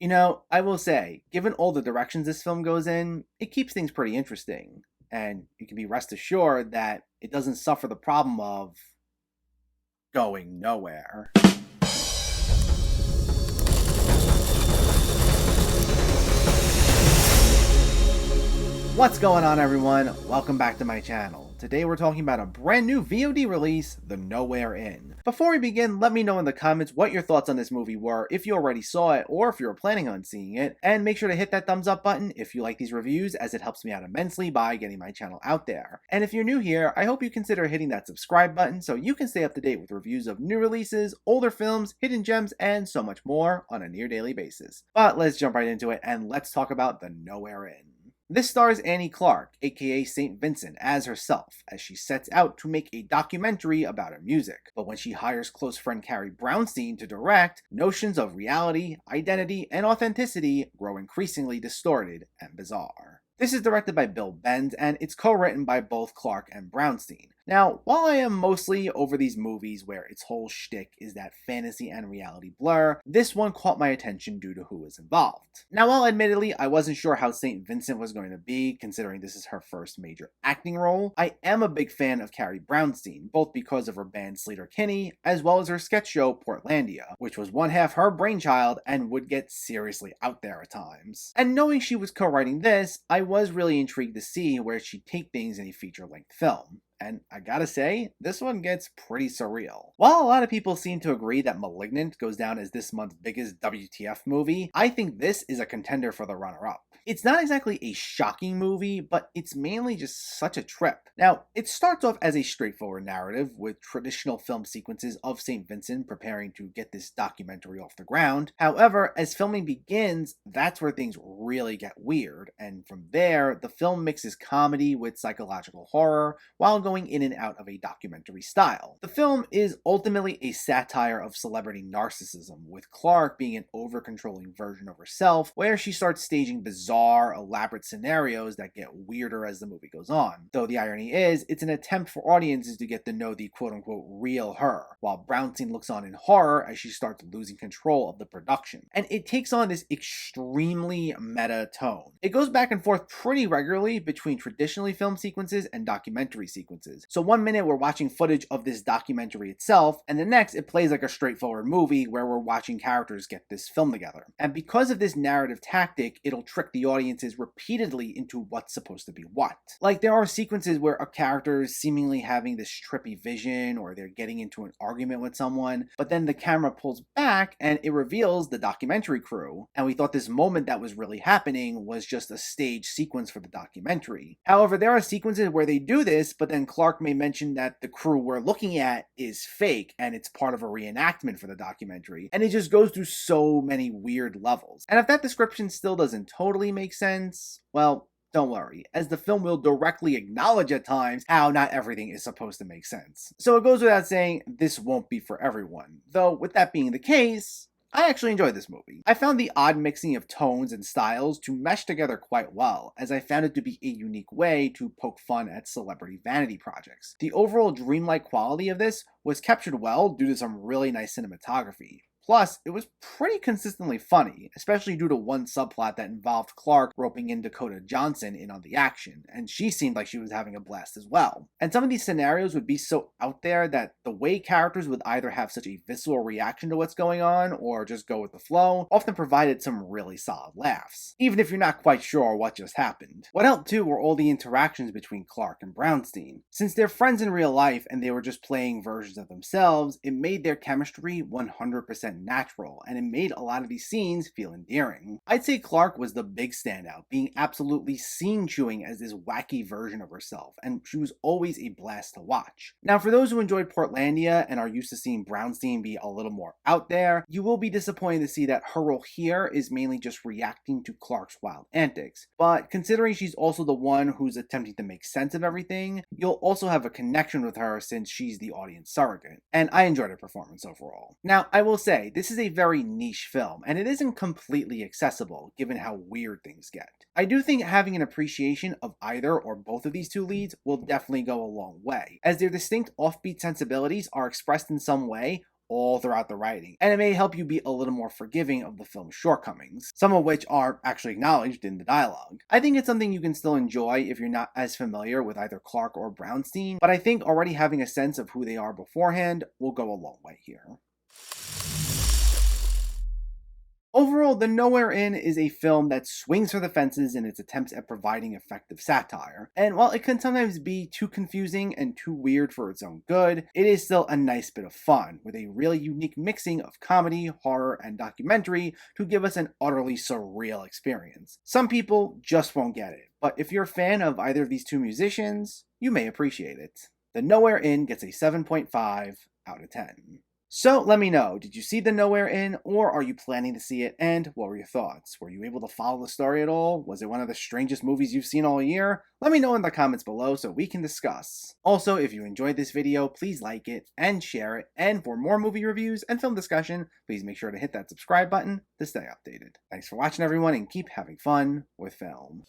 I will say, given all the directions this film goes in, it keeps things pretty interesting. And you can be rest assured that it doesn't suffer the problem of going nowhere. What's going on, everyone? Welcome back to my channel. Today we're talking about a brand new VOD release, The Nowhere Inn. Before we begin, let me know in the comments what your thoughts on this movie were, if you already saw it or if you're planning on seeing it, and make sure to hit that thumbs up button if you like these reviews, as it helps me out immensely by getting my channel out there. And if you're new here, I hope you consider hitting that subscribe button so you can stay up to date with reviews of new releases, older films, hidden gems, and so much more on a near daily basis. But let's jump right into it and let's talk about The Nowhere Inn. This stars Annie Clark, aka St. Vincent, as herself, as she sets out to make a documentary about her music. But when she hires close friend Carrie Brownstein to direct, notions of reality, identity, and authenticity grow increasingly distorted and bizarre. This is directed by Bill Benz, and it's co-written by both Clark and Brownstein. Now, while I am mostly over these movies where its whole shtick is that fantasy and reality blur, this one caught my attention due to who was involved. Now, while admittedly I wasn't sure how St. Vincent was going to be, considering this is her first major acting role, I am a big fan of Carrie Brownstein, both because of her band Sleater-Kinney, as well as her sketch show Portlandia, which was one half her brainchild and would get seriously out there at times. And knowing she was co-writing this, I was really intrigued to see where she'd take things in a feature-length film. And I gotta say, this one gets pretty surreal. While a lot of people seem to agree that *Malignant* goes down as this month's biggest WTF movie, I think this is a contender for the runner-up. It's not exactly a shocking movie, but it's mainly just such a trip. Now, it starts off as a straightforward narrative with traditional film sequences of St. Vincent preparing to get this documentary off the ground. However, as filming begins, that's where things really get weird, and from there, the film mixes comedy with psychological horror while going in and out of a documentary style. The film is ultimately a satire of celebrity narcissism, with Clark being an over-controlling version of herself, where she starts staging bizarre, elaborate scenarios that get weirder as the movie goes on. Though the irony is, it's an attempt for audiences to get to know the quote-unquote real her, while Brownstein looks on in horror as she starts losing control of the production. And it takes on this extremely meta tone. It goes back and forth pretty regularly between traditionally filmed sequences and documentary sequences. So one minute we're watching footage of this documentary itself, and the next it plays like a straightforward movie where we're watching characters get this film together. And because of this narrative tactic, it'll trick the audiences repeatedly into what's supposed to be what. Like, there are sequences where a character is seemingly having this trippy vision, or they're getting into an argument with someone, but then the camera pulls back and it reveals the documentary crew, and we thought this moment that was really happening was just a stage sequence for the documentary. However, there are sequences where they do this, but then Clark may mention that the crew we're looking at is fake and it's part of a reenactment for the documentary, and it just goes through so many weird levels. And if that description still doesn't totally make sense, well, don't worry, as the film will directly acknowledge at times how not everything is supposed to make sense. So it goes without saying, this won't be for everyone. Though, with that being the case, I actually enjoyed this movie. I found the odd mixing of tones and styles to mesh together quite well, as I found it to be a unique way to poke fun at celebrity vanity projects. The overall dreamlike quality of this was captured well due to some really nice cinematography. Plus, it was pretty consistently funny, especially due to one subplot that involved Clark roping in Dakota Johnson in on the action, and she seemed like she was having a blast as well. And some of these scenarios would be so out there that the way characters would either have such a visceral reaction to what's going on, or just go with the flow, often provided some really solid laughs, even if you're not quite sure what just happened. What helped too were all the interactions between Clark and Brownstein. Since they're friends in real life and they were just playing versions of themselves, it made their chemistry 100% natural, and it made a lot of these scenes feel endearing. I'd say Clark was the big standout, being absolutely scene-chewing as this wacky version of herself, and she was always a blast to watch. Now, for those who enjoyed Portlandia and are used to seeing Brownstein be a little more out there, you will be disappointed to see that her role here is mainly just reacting to Clark's wild antics. But considering she's also the one who's attempting to make sense of everything, you'll also have a connection with her since she's the audience surrogate. And I enjoyed her performance overall. Now, I will say, this is a very niche film, and it isn't completely accessible, given how weird things get. I do think having an appreciation of either or both of these two leads will definitely go a long way, as their distinct offbeat sensibilities are expressed in some way, all throughout the writing, and it may help you be a little more forgiving of the film's shortcomings, some of which are actually acknowledged in the dialogue. I think it's something you can still enjoy if you're not as familiar with either Clarke or Brownstein, but I think already having a sense of who they are beforehand will go a long way here. Overall, The Nowhere Inn is a film that swings for the fences in its attempts at providing effective satire. And while it can sometimes be too confusing and too weird for its own good, it is still a nice bit of fun, with a really unique mixing of comedy, horror, and documentary to give us an utterly surreal experience. Some people just won't get it, but if you're a fan of either of these two musicians, you may appreciate it. The Nowhere Inn gets a 7.5 out of 10. So let me know, did you see The Nowhere Inn, or are you planning to see it, and what were your thoughts? Were you able to follow the story at all? Was it one of the strangest movies you've seen all year? Let me know in the comments below so we can discuss. Also, if you enjoyed this video, please like it and share it, and for more movie reviews and film discussion, please make sure to hit that subscribe button to stay updated. Thanks for watching everyone, and keep having fun with film.